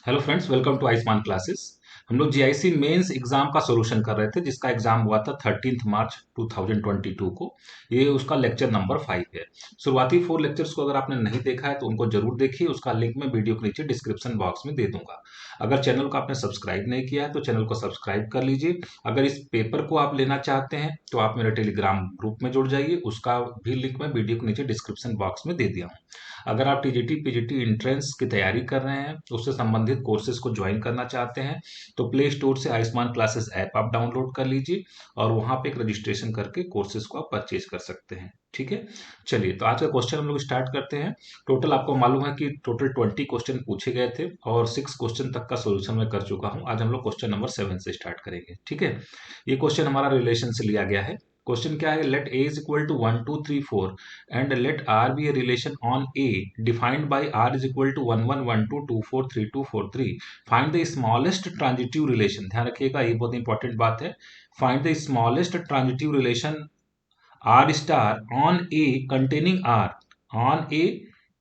Hello friends, welcome to Ayushman classes. हम लोग GIC mains exam का सॉल्यूशन कर रहे थे, जिसका एग्जाम हुआ था 13 मार्च 2022 को। ये उसका लेक्चर नंबर 5 है। शुरुआती 4 लेक्चर्स को अगर आपने नहीं देखा है तो उनको जरूर देखिए। उसका लिंक मैं वीडियो के नीचे डिस्क्रिप्शन बॉक्स में दे दूंगा। अगर चैनल को आपने सब्सक्राइब नहीं किया है तो चैनल को सब्सक्राइब कर लीजिए। अगर इस पेपर को आप लेना चाहते हैं तो आप मेरे टेलीग्राम ग्रुप में जुड़ जाइए। उसका भी लिंक मैं वीडियो के नीचे डिस्क्रिप्शन बॉक्स में दे दिया हूँ। अगर आप टीजीटी पीजीटी एंट्रेंस की तैयारी कर रहे हैं, उससे संबंधित कोर्सेज को ज्वाइन करना चाहते हैं, तो प्ले स्टोर से आयुष्मान क्लासेस ऐप आप डाउनलोड कर लीजिए और वहां पे एक रजिस्ट्रेशन करके कोर्सेज को आप परचेज कर सकते हैं। ठीक है, चलिए तो आज का क्वेश्चन हम लोग स्टार्ट करते हैं। टोटल आपको मालूम है कि टोटल 20 क्वेश्चन पूछे गए थे और 6 क्वेश्चन तक का सोल्यूशन मैं कर चुका हूं। आज हम लोग क्वेश्चन नंबर 7 से स्टार्ट करेंगे। ठीक है, ये क्वेश्चन हमारा रिलेशन से लिया गया है। क्वेश्चन क्या है? Let A is equal to 1 2 3 4 and let R be a relation on A defined by R is equal to 1 1 1 2 2 4 3 2 4 3. Find the smallest transitive relation. ध्यान रखिएगा, ये बहुत इंपॉर्टेंट बात है। Find the smallest transitive relation R star on A containing R on A।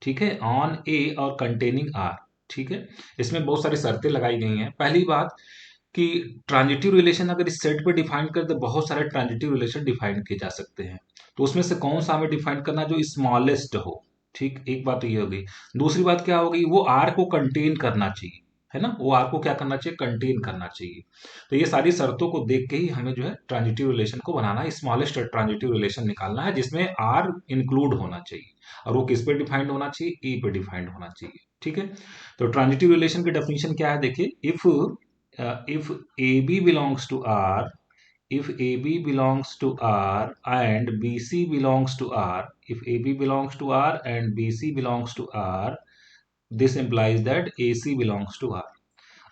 ठीक है, on A और containing R। ठीक है, इसमें बहुत सारी शर्तें लगाई गई हैं। पहली बात कि ट्रांजिटिव रिलेशन अगर इस सेट पे डिफाइन करें तो बहुत सारे ट्रांजिटिव रिलेशन डिफाइन किए जा सकते हैं। तो उसमें से कौन सा हमें डिफाइन करना जो स्मॉलेस्ट हो। ठीक, एक बात तो ये होगी। दूसरी बात क्या होगी? वो आर को कंटेन करना चाहिए, है ना। वो आर को क्या करना चाहिए? कंटेन करना चाहिए। तो ये सारी शर्तों को देख के ही हमें जो है ट्रांजिटिव रिलेशन को बनाना है, स्मॉलेस्ट ट्रांजिटिव रिलेशन निकालना है जिसमें आर इंक्लूड होना चाहिए। और वो किस पे डिफाइंड होना चाहिए? ए पे डिफाइंड होना चाहिए। ठीक है, तो ट्रांजिटिव रिलेशन की डेफिनेशन क्या है? देखिए, if AB belongs to R, if AB belongs to R and BC belongs to R, if AB belongs to R and BC belongs to R, this implies that AC belongs to R.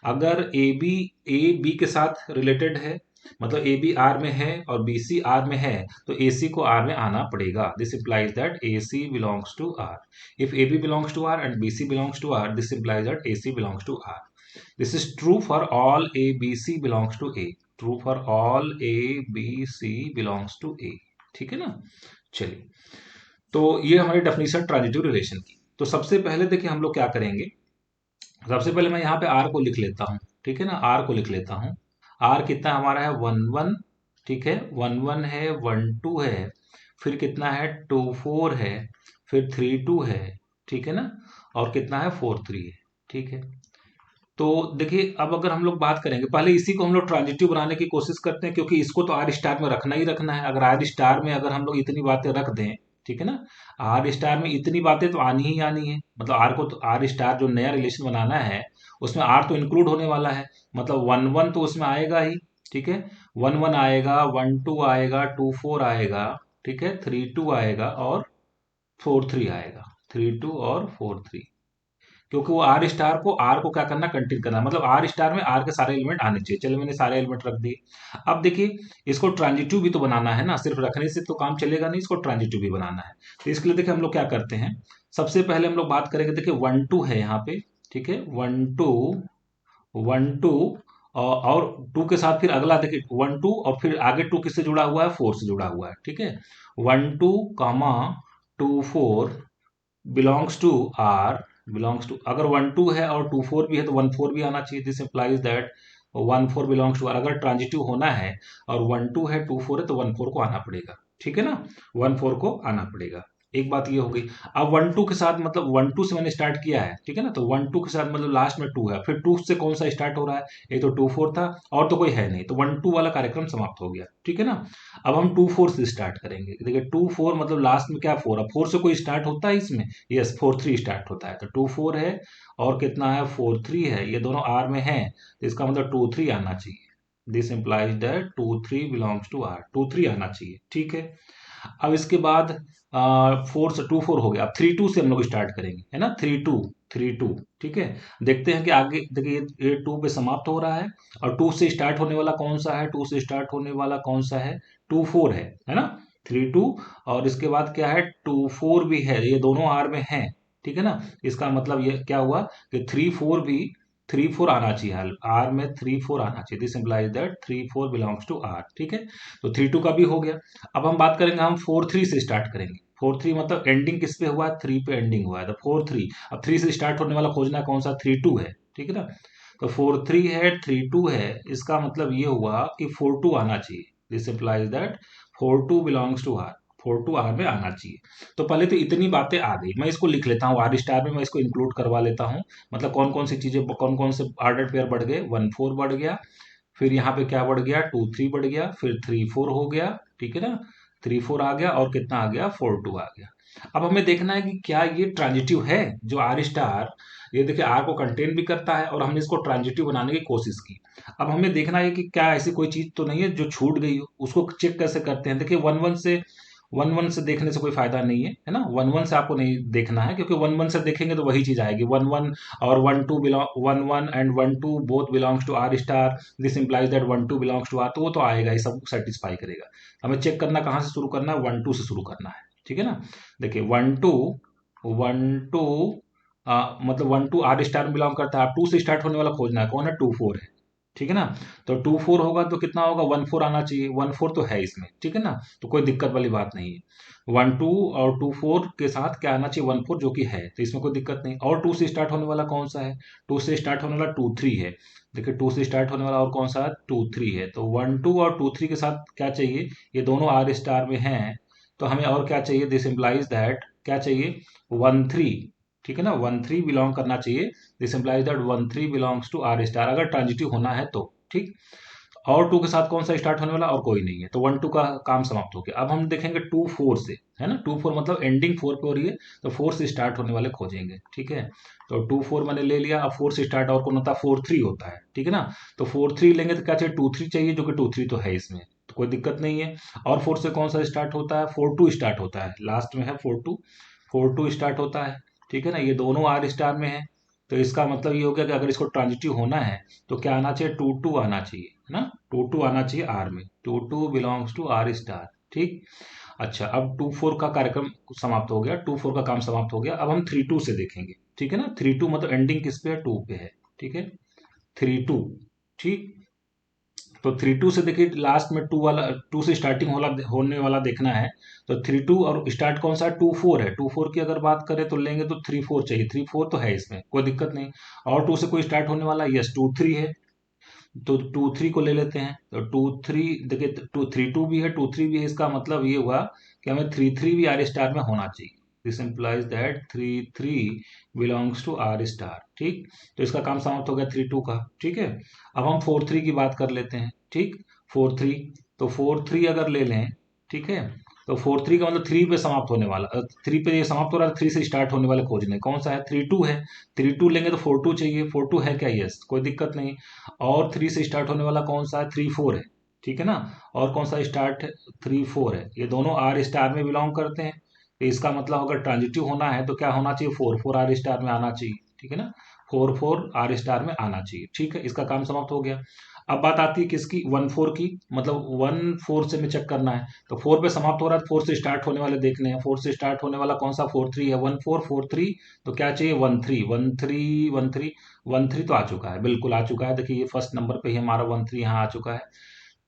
अगर AB A B के साथ related है, मतलब A B are में है और B C R में है, तो ए सी को आर में आना पड़ेगा। This implies that A C belongs to R. If A B belongs to R and B C belongs to R, this implies that A C belongs to R. This is true for all A B C belongs to A. True for all A B C belongs to A. ठीक है ना। चलिए, तो ये हमारी definition transitive relation की। तो सबसे पहले देखिए हम लोग क्या करेंगे। सबसे पहले मैं यहाँ पे आर को लिख लेता हूँ। ठीक है ना, आर को लिख लेता हूँ। आर कितना हमारा है? 1 1। ठीक है, 1 1 है, 1 2 है, फिर कितना है? 2 4 है, फिर 3 2 है। ठीक है ना, और कितना है? 4 3 है। ठीक है, तो देखिए अब अगर हम लोग बात करेंगे, पहले इसी को हम लोग ट्रांजिटिव बनाने की कोशिश करते हैं, क्योंकि इसको तो आर स्टार में रखना ही रखना है। अगर आर स्टार में अगर हम लोग इतनी बातें रख दें, ठीक है ना, आर स्टार में इतनी बातें तो आनी ही आनी है। मतलब आर को तो आर स्टार जो नया रिलेशन बनाना है उसमें आर तो इंक्लूड होने वाला है। मतलब 1 1 तो उसमें आएगा ही। ठीक है, 1 1 आएगा, 1 2 आएगा, 2 4 आएगा, ठीक है, 3 2 आएगा और 4 3 आएगा। 3 2 और 4 3, क्योंकि वो आर को क्या करना? कंटेन करना। मतलब आर स्टार में आर के सारे एलिमेंट आने चाहिए। चलो, मैंने सारे एलिमेंट रख दिए। अब देखिए, इसको ट्रांजिटिव भी तो बनाना है ना, सिर्फ रखने से तो काम चलेगा नहीं, इसको ट्रांजिटिव भी बनाना है। तो इसके लिए देखिए हम लोग क्या करते हैं। सबसे पहले हम लोग बात करेंगे, देखिए 1 2 है यहाँ पे। ठीक है, 1 2 और 2 के साथ फिर अगला देखिए 1 2 और फिर आगे 2 किससे जुड़ा हुआ है? 4 से जुड़ा हुआ है। ठीक है, 1 2 comma 2 4 belongs to R. Belongs to, अगर 1 2 है और 2 4 भी है तो 1 4 भी आना चाहिए। This implies that 1 4 belongs to R. अगर ट्रांजिटिव होना है और 1 2 है, 2 4 है, तो 1 4 को आना पड़ेगा। ठीक है ना, 1 4 को आना पड़ेगा। एक बात ये हो गई। अब 1 2 के साथ, मतलब 1 2 से मैंने स्टार्ट किया है, ठीक है ना, तो 1 2 के साथ मतलब लास्ट में 2 है, फिर 2 से कौन सा स्टार्ट हो रहा है? ये तो 2 4 था और तो कोई है नहीं, तो 1 2 वाला कार्यक्रम समाप्त हो गया। ठीक है ना, अब हम 2 4 से स्टार्ट करेंगे। देखिए 2 4 मतलब लास्ट में क्या? 4। अब 4 से कोई स्टार्ट होता है इसमें? यस, 4 3 स्टार्ट होता है। तो 2 4 है और कितना है? 4 3 है। ये दोनों आर में है, तो इसका मतलब 2 3 आना चाहिए। This implies that 2 3 belongs to R. 2 3 आना चाहिए। ठीक है, अब इसके बाद 4 से 2 4 हो गया। अब 3 2 से हम लोग स्टार्ट करेंगे, है ना। 3 2 ठीक है, देखते हैं कि आगे देखिए ये 2 पे समाप्त हो रहा है और 2 से स्टार्ट होने वाला कौन सा है? 2 से स्टार्ट होने वाला कौन सा है? 2 4 है ना। 3 2 और इसके बाद क्या है? 2 4 भी है, ये दोनों आर में है। ठीक है ना, इसका मतलब ये क्या हुआ कि 3 4 भी 3 4 आना चाहिए। आर में 3 4 आना चाहिए। This implies that 3 4 belongs to R. ठीक है, तो 3 2 का भी हो गया। अब हम बात करेंगे, हम 4 3 से स्टार्ट करेंगे। 4 3 मतलब एंडिंग किस पे हुआ है? 3 पे एंडिंग हुआ है, तो 4 3। अब 3 से स्टार्ट होने वाला खोजना कौन सा? 3 2 है। ठीक है ना। तो 4 3 है, 3 2 है, इसका मतलब ये हुआ कि 4 2 आना चाहिए। This implies that 4 2 belongs to R, 4 2 R में आना चाहिए। तो पहले तो इतनी बातें आ गई, मैं इसको लिख लेता हूँ आर स्टार में, मैं इसको इंक्लूड करवा लेता हूँ। मतलब कौन कौन सी चीजें, कौन कौन से आर्डर पेयर बढ़ गए, 1 4 बढ़ गया, फिर यहाँ पे क्या बढ़ गया, 2 3 बढ़ गया, फिर 3 4 हो गया, ठीक है ना। 3 4 आ गया और कितना आ गया, 4 2 आ गया। अब हमें देखना है कि क्या ये ट्रांजिटिव है, जो आर स्टार, ये देखिए आर को कंटेन भी करता है और हमने इसको ट्रांजिटिव बनाने की कोशिश की। अब हमें देखना है कि क्या ऐसी कोई चीज तो नहीं है जो छूट गई हो, उसको चेक कैसे करते हैं। देखिए वन वन से देखने से कोई फायदा नहीं है ना। वन वन से आपको नहीं देखना है, क्योंकि वन वन से देखेंगे तो वही चीज आएगी, वन वन और one two belong, one one and one two both belongs to R star, this implies that one two belongs to R, तो वो तो आएगा ही, सब सेटिस्फाई करेगा। हमें चेक करना कहाँ से शुरू करना है, वन टू से शुरू करना है, ठीक है ना। देखिए वन टू मतलब वन टू आर स्टार में बिलोंग करता है, टू से स्टार्ट होने वाला खोजना है, कौन है, 2 4 है, ठीक है ना। तो 2 4 होगा तो कितना होगा, 1 4 आना चाहिए, 1 4 तो है इसमें, ठीक है ना। तो कोई दिक्कत वाली बात नहीं है। 1 2 और 2 4 के साथ क्या आना चाहिए, 1 4, जो कि है, तो इसमें कोई दिक्कत नहीं। और 2 से स्टार्ट होने वाला कौन सा है, 2 से स्टार्ट होने वाला 2 3 है। देखिए 2 से स्टार्ट होने वाला और कौन सा है, 2 3 है। तो 1 2 और 2 3 के साथ क्या चाहिए, ये दोनों आर स्टार में हैं, तो हमें और क्या चाहिए, दिस इम्प्लाइज दैट क्या चाहिए, 1 3, ठीक है ना, 1 3 बिलोंग करना चाहिए। This implies that 1 3 belongs to R star, अगर ट्रांजिटिव होना है तो, ठीक। और 2 के साथ कौन सा स्टार्ट होने वाला, और कोई नहीं है, तो 1 2 का काम समाप्त हो गया। अब हम देखेंगे 2 4 से, है ना, 2 4 मतलब एंडिंग 4 पे हो रही है, तो 4 से स्टार्ट होने वाले खोजेंगे, ठीक है। तो 2 4 मैंने ले लिया, अब 4 से स्टार्ट और कौन होता है, 4 3 होता है, ठीक है ना। तो 4 3 लेंगे तो क्या चाहिए, 2 3 चाहिए, जो कि 2 3 तो है इसमें, तो कोई दिक्कत नहीं है। और 4 से कौन सा स्टार्ट होता है, 4 2 स्टार्ट होता है, लास्ट में है 4 2, 4 2 स्टार्ट होता है, ठीक है ना। ये दोनों आर स्टार में है, तो इसका मतलब ये हो गया कि अगर इसको ट्रांजिटिव होना है तो क्या आना चाहिए, 2 2 आना चाहिए, है ना, 2 2 आना चाहिए आर में, 2 2 बिलोंग्स टू आर स्टार, ठीक। अच्छा, अब 2 4 का कार्यक्रम समाप्त हो गया, 2 4 का काम समाप्त हो गया। अब हम 3 2 से देखेंगे, ठीक है ना। 3 2 मतलब एंडिंग किस पे है, 2 पे है, ठीक है, 3 2, ठीक। तो 3 2 से देखिए लास्ट में 2 वाला, 2 से स्टार्टिंग वाला होने वाला देखना है। तो 3 2 और स्टार्ट कौन सा है, 2 4 है, 2 4 की अगर बात करें तो लेंगे तो 3 4 चाहिए, 3 4 तो है इसमें, कोई दिक्कत नहीं। और 2 से कोई स्टार्ट होने वाला, यस 2 3 है, तो 2 3 को ले लेते हैं। तो 2 3 देखिए, 2 3 2 भी है, 2 3 भी है, इसका मतलब ये हुआ कि हमें 3 3 भी आर स्टार में होना चाहिए। This implies that 3 3 belongs to R star, ठीक। तो इसका काम समाप्त हो गया 3 2 का, ठीक है। अब हम 4 3 की बात कर लेते हैं, ठीक। 4 3, तो 4 3 अगर ले लें, ठीक है, तो 4 3 का मतलब 3 पे समाप्त होने वाला, 3 पे ये समाप्त हो रहा है, 3 से स्टार्ट होने वाले खोजने, कौन सा है, 3 2 है। 3 2 लेंगे तो 4 2 चाहिए, 4 2 है क्या, यस, कोई दिक्कत नहीं। और 3 से स्टार्ट होने वाला कौन सा है, 3 4 है, ठीक है ना। और कौन सा स्टार्ट है, 3 4 है, ये दोनों आर स्टार में बिलोंग करते हैं। तो इसका मतलब अगर ट्रांजिटिव होना है तो क्या होना चाहिए, 4 4 आर स्टार में आना चाहिए, ठीक है ना, 4 4 आर स्टार में आना चाहिए, ठीक है। इसका काम समाप्त हो गया। अब बात आती है किसकी, 1 4 की, मतलब 1 4 से में चेक करना है। तो 4 पे समाप्त हो रहा है, 4 से स्टार्ट होने वाले देखने हैं। 4 से स्टार्ट होने वाला कौन सा, 4 3 है, 1 4 4 3, तो क्या चाहिए, 1 3 1 3 1 3, 1 3 तो आ चुका है, बिल्कुल आ चुका है। देखिए ये फर्स्ट नंबर पे ही हमारा 1 3 यहाँ आ चुका है।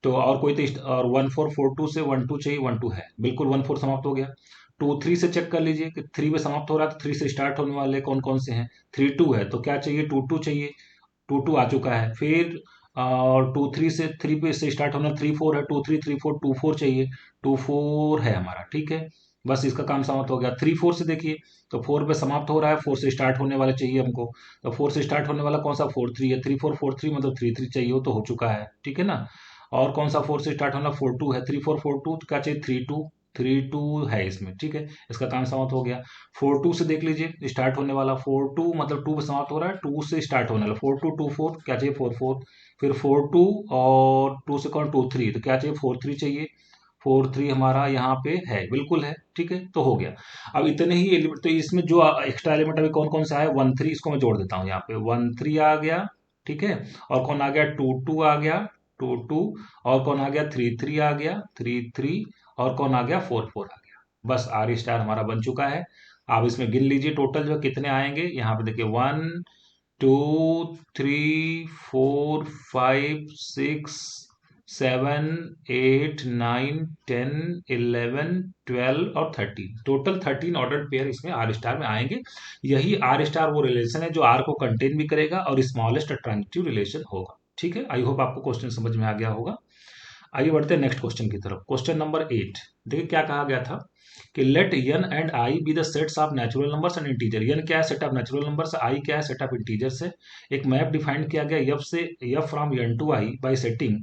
तो और कोई तो और 1 4 4 2 से 1 2 चाहिए, 1 2 है, बिल्कुल 1 4 समाप्त हो गया। 2 3 से चेक कर लीजिए कि 3 पे समाप्त हो रहा है, तो 3 से स्टार्ट होने वाले कौन कौन से हैं, 3 2 है, तो क्या चाहिए, 2 2 चाहिए, 2 2 आ चुका है। फिर और 2 3 से 3 पे से स्टार्ट होना, 3 4 है, 2 3 3 4 2 4 चाहिए, 2 4 है हमारा, ठीक है। बस इसका काम समाप्त हो गया। 3 4 से देखिए, तो 4 पे समाप्त हो रहा है, 4 से स्टार्ट होने वाला चाहिए हमको। तो 4 से स्टार्ट होने वाला कौन सा, 4 3 है, 3 4 4 3 मतलब 3 3 चाहिए, वो तो हो चुका है, ठीक है ना। और कौन सा 4 से स्टार्ट होना, 4 2 है, 3 4 4 2, तो क्या चाहिए, 3 2, 3 2 है इसमें, ठीक है। इसका काम समाप्त हो गया। 4 2 से देख लीजिए स्टार्ट होने वाला, 4 2 मतलब 2 पे समाप्त हो रहा है, 2 से स्टार्ट होने वाला, 4 2 2 4, क्या चाहिए, 4 4। फिर 4 2 और 2 से कौन, 2 3, तो क्या चाहिए, 4 3 चाहिए, 4 3 हमारा यहाँ पे है, बिल्कुल है, ठीक है, तो हो गया। अब इतने ही एलिमेंट, तो इसमें जो एक्स्ट्रा एलिमेंट अभी कौन कौन सा है, 1 3, इसको मैं जोड़ देता हूँ यहाँ पे, 1 3 आ गया, ठीक है। और कौन आ गया, 2 2 आ गया, 2 2, और कौन आ गया, 3 3 आ गया, 3 3, और कौन आ गया, 4 4 आ गया। बस आर स्टार हमारा बन चुका है। आप इसमें गिन लीजिए टोटल जो कितने आएंगे, यहाँ पे देखिए 1 2 3 4 5 6 7, 8, 9, 10, 11, 12 और 13, टोटल 13 ऑर्डर्ड पेयर इसमें आर स्टार में आएंगे। यही आर स्टार वो रिलेशन है जो आर को कंटेन भी करेगा और स्मॉलेस्ट ट्रांजिटिव रिलेशन होगा। ठीक है, आई होप आपको क्वेश्चन समझ में आ गया होगा। आइए बढ़ते हैं नेक्स्ट क्वेश्चन की तरफ। क्वेश्चन नंबर 8, देखिए क्या कहा गया था कि let n and i be the sets of natural numbers and integer. n क्या है, set of natural numbers, i क्या है, सेट ऑफ इंटीजर्स है। एक मैप डिफाइन किया गया f से, f from n to i by setting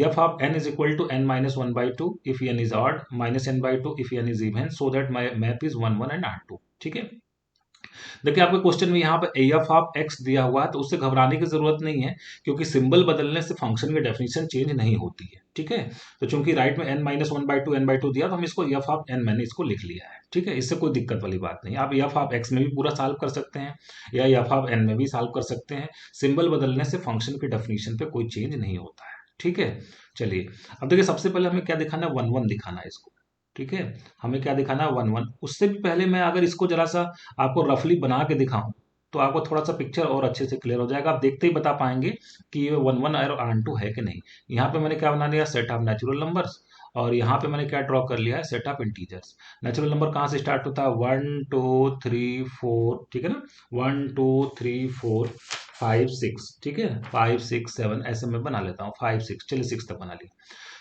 f of n is equal to n minus one by two if n is odd, minus n by two if n is even, so that my map is 1 1 and R2। ठीक है, देखिए आपके question में यहाँ पे F of x दिया हुआ है, तो उससे घबराने की जरूरत नहीं है, क्योंकि सिंबल बदलने से फंक्शन की डेफिनेशन चेंज नहीं होती है। ठीक है, तो चूंकि राइट में n minus one by to n by to दिया, तो हम इसको एफ ऑफ n मैंने इसको लिख लिया है। ठीक है, इससे कोई दिक्कत वाली बात नहीं। आप एफ ऑफ एक्स में भी पूरा सॉल्व कर सकते हैं या एफ ऑफ n में भी सॉल्व कर सकते हैं। सिंबल बदलने से फंक्शन की डेफिनेशन पे कोई चेंज नहीं होता है। ठीक है, चलिए अब देखिए सबसे पहले हमें क्या दिखाना है, 1 1 दिखाना है इसको। ठीक है, हमें क्या दिखाना है, 1 1। उससे भी पहले मैं अगर इसको जरा सा आपको रफली बना के दिखाऊं, तो आपको थोड़ा सा पिक्चर और अच्छे से क्लियर हो जाएगा। आप देखते ही बता पाएंगे कि ये 1 1 और R2 है कि नहीं। यहाँ पे मैंने क्या बना लिया, सेट ऑफ नेचुरल नंबर्स, और यहाँ पे मैंने क्या ड्रॉ कर लिया है, set of integers. Natural number कहाँ से स्टार्ट होता है, 1 2 3 4, ठीक है ना, 1 2 3 4 5 6, ठीक है, 5 6 7 ऐसे मैं बना लेता हूँ, 5 6, चलिए 6 तक बना लिया।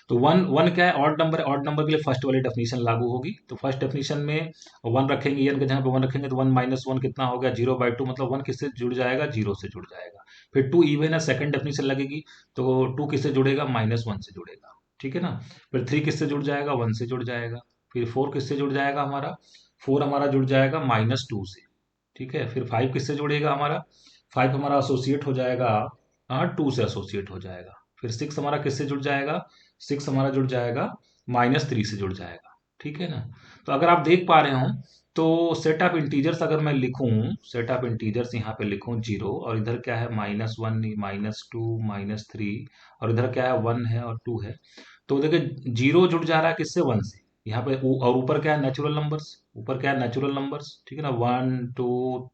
तो वन वन क्या है, ऑड नंबर है, ऑड नंबर के लिए फर्स्ट वाली डेफिनेशन लागू होगी। तो फर्स्ट डेफिनेशन में वन रखेंगे, एन के जगह पे वन रखेंगे, तो वन माइनस वन कितना हो गया, 0/2, मतलब वन किससे जुड़ जाएगा, जीरो से जुड़ जाएगा। फिर टू इवन है, सेकंड डेफिनेशन लगेगी, तो टू किससे जुड़ेगा, -1 से जुड़ेगा। ठीक है ना, फिर थ्री किससे जुड़ जाएगा, 1 से जुड़ जाएगा। फिर फोर किससे जुड़ जाएगा, हमारा फोर हमारा जुड़ जाएगा -2 से। ठीक है, फिर फाइव किससे जुड़ेगा, हमारा फाइव हमारा एसोसिएट हो जाएगा, 2 से एसोसिएट हो जाएगा। फिर सिक्स हमारा किससे जुड़ जाएगा, सिक्स हमारा जुड़ जाएगा -3 से जुड़ जाएगा। ठीक है ना, तो अगर आप देख पा रहे हो, तो सेट ऑफ इंटीजर्स अगर मैं लिखूं, सेट ऑफ इंटीजर्स यहाँ पे लिखूं 0, और इधर क्या है, -1 -2 -3, और इधर क्या है, 1 है और 2 है। तो देखिए 0 जुड़ जा रहा है किससे, 1 से, यहाँ पे और ऊपर क्या है, नेचुरल नंबर्स, ऊपर क्या है, नेचुरल नंबर्स। ठीक है ना, 1 2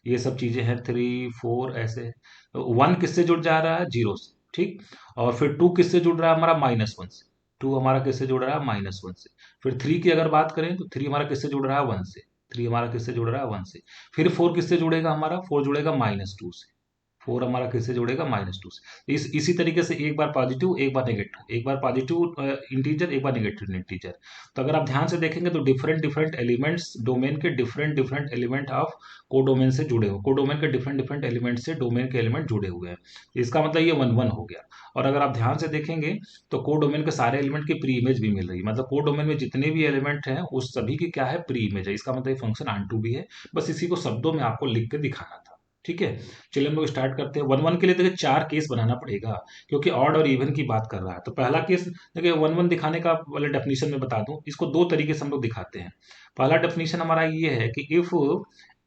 ये सब चीजें हैं, 3 4 ऐसे। तो 1 किससे जुड़ जा रहा है, 0 से। ठीक, और फिर 2 किससे जुड़ रहा है, हमारा -1 से। 2 हमारा किससे जुड़ रहा है, -1 से। फिर 3 की अगर बात करें, तो 3 हमारा किससे जुड़ रहा है, 1 से। 3 हमारा किससे जुड़ रहा है, 1 से। फिर 4 किससे जुड़ेगा, हमारा 4 जुड़ेगा -2 से। फोर हमारा किससे जुड़ेगा, -2 से। इसी तरीके से एक बार पॉजिटिव एक बार नेगेटिव, एक बार पॉजिटिव इंटीजर एक बार नेगेटिव इंटीजर। तो अगर आप ध्यान से देखेंगे, तो डिफरेंट डिफरेंट एलिमेंट्स डोमेन के different different element of codomain से जुड़े हुए, कोडोमेन के डिफरेंट डिफरेंट एलिमेंट से डोमेन के एलिमेंट जुड़े हुए हैं। इसका मतलब ये 1 1 हो गया। और अगर आप ध्यान से देखेंगे, तो कोडोमेन के सारे एलिमेंट की प्री इमेज भी मिल रही है, मतलब कोडोमेन में जितने भी एलिमेंट हैं उस सभी की क्या है, प्री इमेज है। इसका मतलब फंक्शन ऑन भी है। बस इसी को शब्दों में आपको लिख के दिखाना था। ठीक है, चलिए हम लोग स्टार्ट करते हैं। 1 1 के लिए देखिए 4 केस बनाना पड़ेगा, क्योंकि ऑड और इवन की बात कर रहा है। तो पहला केस देखिए, 1 1 दिखाने का वाले डेफिनेशन में बता दूं, इसको दो तरीके से हम लोग दिखाते हैं। पहला डेफिनेशन हमारा ये है कि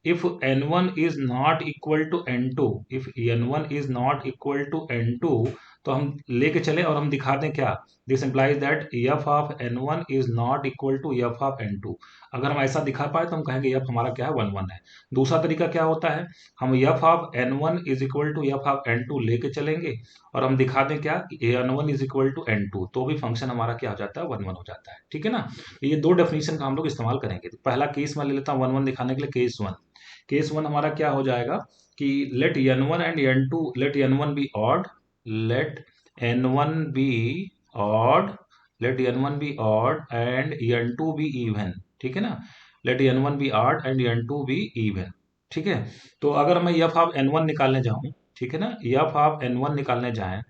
if n1 is not equal to n2, if n1 is not equal to n2, तो हम लेके चले और हम दिखा दें क्या, this implies that f of n1 is not equal to f of n2। अगर हम ऐसा दिखा पाए, तो हम कहेंगे f हमारा क्या है, 1 1 है। दूसरा तरीका क्या होता है, हम f of n1 is equal to f of n2 लेके चलेंगे, और हम दिखा दें क्या, कि n1 is equal to n2, तो भी फंक्शन हमारा क्या हो जाता है, 1 1 हो जाता है। ठीक है ना, तो ये दो डेफिनेशन का हम लोग इस्तेमाल करेंगे। तो पहला केस मैं ले लेता हूँ 1 1 दिखाने के लिए, केस 1। केस 1 हमारा क्या हो जाएगा कि let n1 and n2, let n1 be odd, let n1 be odd, let n1 be odd and n2 be even. ठीक है ना, let n1 be odd and n2 be even. ठीक है, तो अगर मैं f ऑफ n1 निकालने जाऊं, ठीक है ना, f ऑफ n1 निकालने जाएं,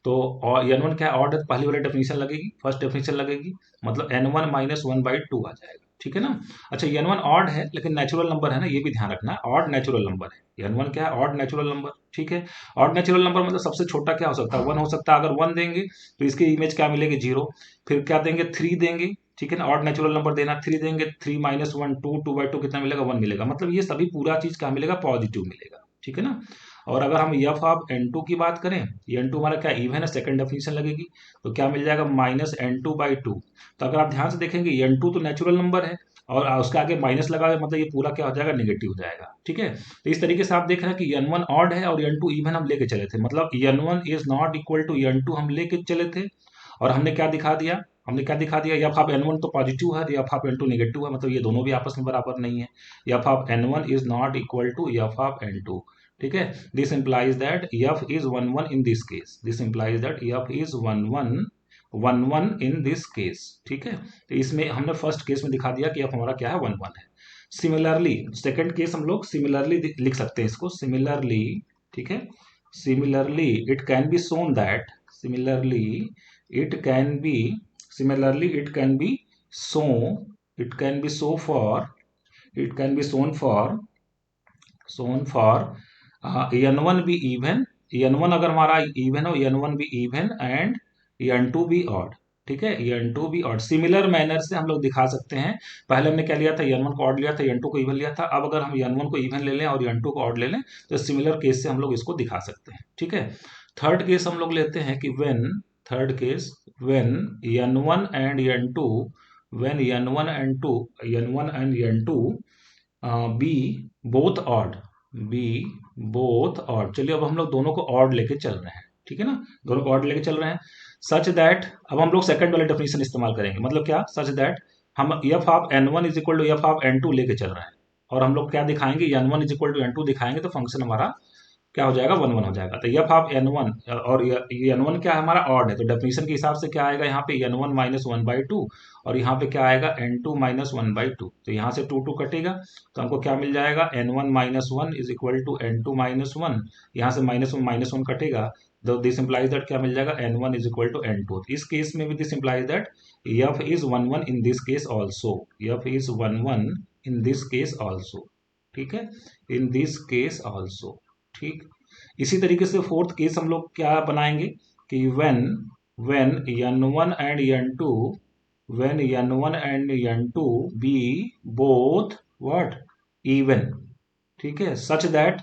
तो और n1 क्या ऑड है, पहली वाली डेफिनेशन लगेगी, फर्स्ट डेफिनेशन लगेगी, मतलब n1 -1/2 आ जाएगा। ठीक है ना, अच्छा n1 ऑड है, लेकिन नेचुरल नंबर है ना, ये भी ध्यान रखना है, ऑड नेचुरल नंबर है। n1 क्या है, ऑड नेचुरल नंबर। ठीक है, ऑड नेचुरल नंबर मतलब सबसे छोटा क्या हो सकता है, 1 हो सकता है। अगर 1 देंगे, तो इसकी इमेज क्या मिलेगी, 0। फिर क्या देंगे, 3 देंगे। ठीक है ना, ऑड नेचुरल नंबर देना, 3 देंगे, 3 -1 2, 2/2 कितना मिलेगा, 1 मिलेगा। मतलब ये सभी पूरा चीज क्या मिलेगा, पॉजिटिव मिलेगा। ठीक है ना, और अगर हम f ऑफ n2 की बात करें, n2 हमारा क्या इवन है, सेकंड डेफिनेशन लगेगी, तो क्या मिल जाएगा, -n2/2। तो अगर आप ध्यान से देखेंगे, n2 तो नेचुरल नंबर है, और उसके आगे माइनस लगा है, मतलब ये पूरा क्या हो जाएगा, नेगेटिव हो जाएगा। ठीक है, तो इस तरीके से आप देख रहे हैं कि n1 ऑड है और n2 इवन हम लेके चले थे, मतलब n1 is not equal to n2 हम लेके चले थे, और हमने क्या दिखा दिया, एफ ऑफ N1 तो पॉजिटिव है, एफ ऑफ N2 नेगेटिव है, मतलब ये दोनों भी आपस में बराबर नहीं है। F of N1 is not equal to f of N2, ठीक है। This implies that f is 1 1 in this case, this implies that f is 1 1 in this case, ठीक है। तो इसमें हमने फर्स्ट केस में दिखा दिया कि एफ हमारा क्या है, 1 1 है। सिमिलरली सेकंड केस हम लोग सिमिलरली लिख सकते हैं इसको, सिमिलरली, ठीक है। Similarly it can be shown that, similarly it can be, similarly it can be shown, it can be shown for, it can be shown for n1 be even, n1 अगर हमारा even हो, n1 भी even and n2 भी odd, ठीक है, n2 भी odd. Similar manner से हम लोग दिखा सकते हैं। पहले हमने क्या लिया था, n1 को ऑड लिया था, n2 को इवन लिया था। अब अगर हम n1 को इवन ले लें और n2 को ऑड ले लें तो सिमिलर केस से हम लोग इसको दिखा सकते हैं, ठीक है। थर्ड केस हम लोग लेते हैं कि when, third case when n1 and n2, when n1 and 2, n1 and n2 be both odd, be both odd। चलिए अब हम लोग दोनों को ऑड लेके चल रहे हैं, ठीक है ना, दोनों को ऑड लेके चल रहे हैं। सच दैट, अब हम लोग सेकंड वाले डेफिनेशन इस्तेमाल करेंगे, मतलब क्या, सच दैट हम f of N1 is equal to f of N2 लेके चल रहे हैं, और हम लोग क्या दिखाएंगे, n1 is equal to n2 दिखाएंगे, तो फंक्शन हमारा क्या हो जाएगा, 1 1 हो जाएगा। तो एफ ऑफ N1, और ये N1 क्या है हमारा, ऑड है, तो डेफिनेशन के हिसाब से क्या आएगा यहाँ पे, N1 माइनस 1/2, और यहाँ पे क्या आएगा, N2 माइनस 1/2। तो यहाँ से 2 2 कटेगा, तो हमको क्या मिल जाएगा, N1 minus 1 is equal to N2 minus 1, यहाँ से माइनस 1 कटेगा, तो दिस इंप्लाइज दैट क्या मिल जाएगा, N1 is equal to N2। इस केस में भी this implies that f is 1 1 in this case also, f is 1 1 in this case also, ठीक है, इन दिस केस ऑल्सो, ठीक। इसी तरीके से फोर्थ केस हम लोग क्या बनाएंगे कि when n1 and n2, when n1 and n2 be both what even, ठीक है, सच दैट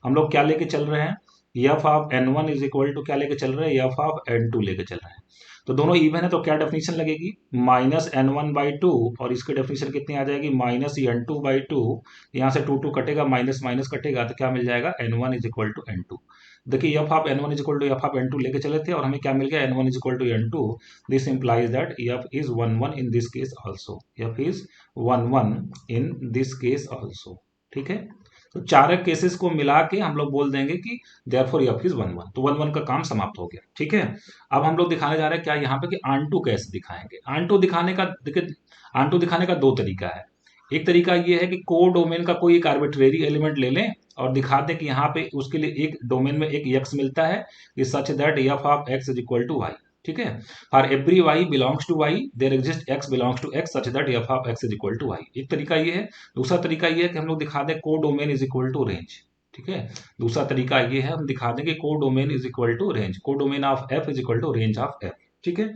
हम लोग क्या लेके चल रहे हैं, f of N1 is equal to क्या लेके चल रहे हैं, एफ ऑफ N2 लेके चल रहे हैं। तो दोनों इवन है, तो क्या डेफिनेशन लगेगी, माइनस n1/2, और इसकी डेफिनेशन कितनी आ जाएगी, माइनस n2/2। यहाँ से 2 2 कटेगा, माइनस माइनस कटेगा, तो क्या मिल जाएगा, N1 is equal to N2। देखिए f of N1 is equal to f of N2 लेके चले थे, और हमें क्या मिल गया, N1 is equal to N2। This implies that f is 1 1 in this case also, f is 1 1 in this case also, ठीक है। तो चार केसेस को मिला के हम लोग बोल देंगे कि देयरफॉर एफ इज 1 1, तो 1 1 का काम समाप्त हो गया, ठीक है। अब हम लोग दिखाने जा रहे हैं क्या यहाँ पे कि आंटू कैसे दिखाएंगे। आंटू दिखाने का, देखिए आंटू दिखाने का दो तरीका है। एक तरीका ये है कि को डोमेन का कोई एक आर्बिट्रेरी एलिमेंट ले लें और दिखा दें कि यहाँ पे उसके लिए एक डोमेन में एक एक्स मिलता है, such that f of x is equal to y, ठीक है। For every y belongs to y there exist x belongs to x such that f of x is equal to y। एक तरीका ये है। दूसरा तरीका ये है कि हम लोग दिखा दें को domain is equal to range, ठीक है। दूसरा तरीका ये है हम दिखा दें कि को domain is equal to range, codomain of f is equal to range of f, ठीक है।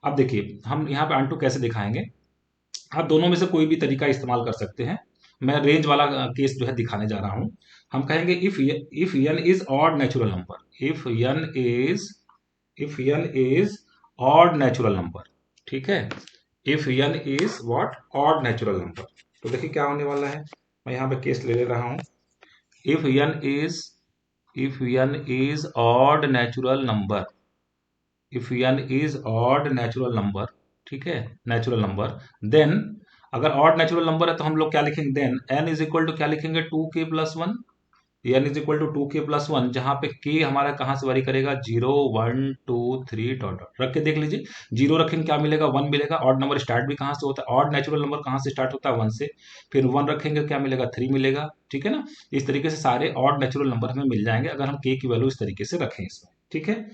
अब देखिए हम यहाँ पे आंटू कैसे दिखाएंगे, आप दोनों में से कोई भी तरीका इस्तेमाल कर सकते हैं। मैं रेंज वाला केस जो है दिखाने जा रहा हूं। हम कहेंगे if n is odd natural number, if n is odd natural number, ठीक है। If n is what, odd natural number. तो देखिए क्या होने वाला है, मैं यहाँ पे केस ले रहा हूं। If n is odd natural number, if n is odd natural number, ठीक है, नेचुरल नंबर, देन अगर ऑड नेचुरल नंबर है तो हम लोग क्या लिखेंगे, then n is equal to क्या लिखेंगे, 2k+1, n is equal to 2k+1, जहां पे k हमारा कहां से वरी करेगा, 0 1 2 3 डॉट डॉट रख के देख लीजिए। 0 रखेंगे क्या मिलेगा, 1 मिलेगा। ऑड नंबर स्टार्ट भी कहां से होता है, ऑड नेचुरल नंबर कहां से स्टार्ट होता है, 1 से। फिर 1 रखेंगे क्या मिलेगा, 3 मिलेगा, ठीक है ना। इस तरीके से सारे ऑड नेचुरल नंबर हमें मिल जाएंगे अगर हम k की वैल्यू इस तरीके से रखें इसमें, ठीक है।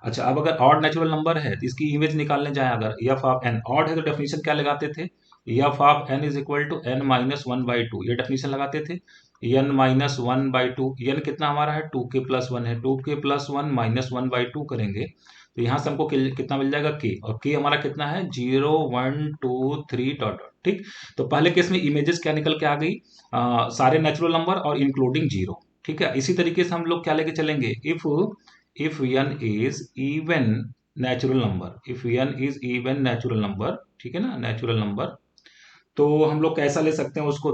अच्छा अब अगर ऑड नेचुरल नंबर है तो इसकी इमेज निकालने जाए, अगर एफ ऑफ n ऑड है तो डेफिनेशन क्या लगाते थे, f of n is equal to n minus 1/2, ये डेफिनेशन लगाते थे। n माइनस 1/2, n कितना हमारा है, 2k+1 है, 2k+1 माइनस 1/2 करेंगे तो यहाँ से हमको कितना मिल जाएगा, k, और k हमारा कितना है, 0 1 2 3 डॉट डॉट, ठीक। तो पहले केस में इमेजेस क्या निकल के आ गई, सारे नेचुरल नंबर और इंक्लूडिंग 0, ठीक है। इसी तरीके से हम लोग क्या लेके चलेंगे, if n is even natural number, if n is even natural number, ठीक है ना, नेचुरल नंबर, तो हम लोग कैसा ले सकते हैं उसको,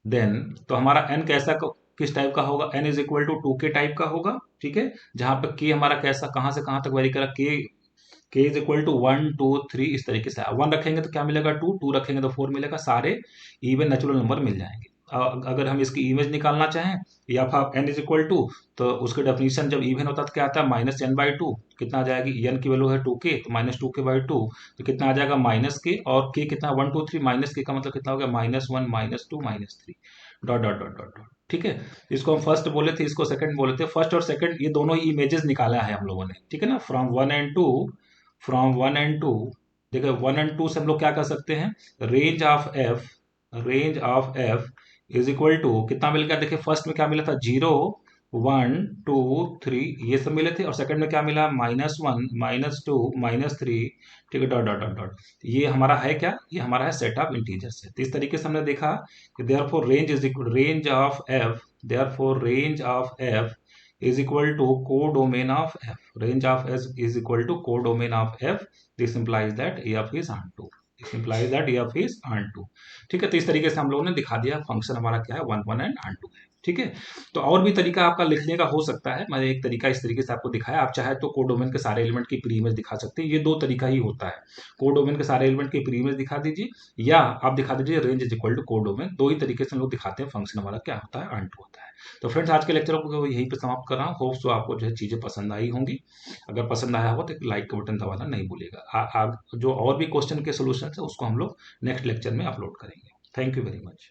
देन तो हमारा n कैसा किस टाइप का होगा, n is equal to 2k type का होगा, ठीक है, जहां पे k हमारा कैसा कहां से कहां तक वेरी करा, k इज इक्वल टू 1 2 3 इस तरीके से, 1 रखेंगे तो क्या मिलेगा 2, 2 रखेंगे तो 4 मिलेगा, सारे इवन नेचुरल नंबर मिल जाएंगे। अगर हम इसकी इमेज निकालना चाहें या फिर n इज इक्वल टू, तो उसके डेफिनेशन जब इवन होता है तो क्या आता है -n/2, कितना आ जाएगी, n की वैल्यू है 2k तो -2k/2, तो कितना आ जाएगा -k, और k कितना 1 2 3, -k का मतलब कितना हो गया -1 -2 -3 dot dot dot dot dot, ठीक है। इसको हम फर्स्ट बोले थे, इसको सेकंड बोले थे, फर्स्ट और सेकंड ये दोनों ही इमेजेस निकाला है हम लोगों ने, ठीक है ना, फ्रॉम 1 एंड 2 देखो 1 एंड 2 से हम लोग क्या कर सकते हैं, range of f is equal to कितना मिल गया, देखिए फर्स्ट में क्या मिला था 0 1 2 3 ये सब मिले थे, और सेकंड में क्या मिला -1 -2 -3, ठीक है, डॉट डॉट डॉट डॉट, ये हमारा है क्या, ये हमारा है सेट ऑफ इंटीजर्स है। तो इस तरीके से हमने देखा कि therefore range of F is equal to codomain of f. Range of s is equal to codomain of f. This implies that f is onto. This implies that f is onto. ठीक है, तो इस तरीके से हम लोगों ने दिखा दिया फंक्शन हमारा क्या है 1 1 एंड onto है, ठीक है। तो और भी तरीका आपका लिखने का हो सकता है, मैंने एक तरीका इस तरीके से आपको दिखाया, आप चाहे तो कोडोमेन के सारे एलिमेंट की प्री इमेज दिखा सकते हैं, ये दो तरीका ही होता है, कोडोमेन के सारे एलिमेंट की प्री इमेज दिखा दीजिए, या आप दिखा दीजिए range is equal to codomain, दो ही तरीके से हम लोग दिखाते हैं फंक्शन हमारा क्या होता है, onto होता है। तो फ्रेंड्स आज के लेक्चर को यहीं पे समाप्त कर रहा हूँ, होप्स तो आपको जो है चीज़ें पसंद आई होंगी, अगर पसंद आया हो तो एक लाइक का बटन दबाना नहीं भूलिएगा। जो और भी क्वेश्चन के सोल्यूशन है उसको हम लोग नेक्स्ट लेक्चर में अपलोड करेंगे। Thank you very much.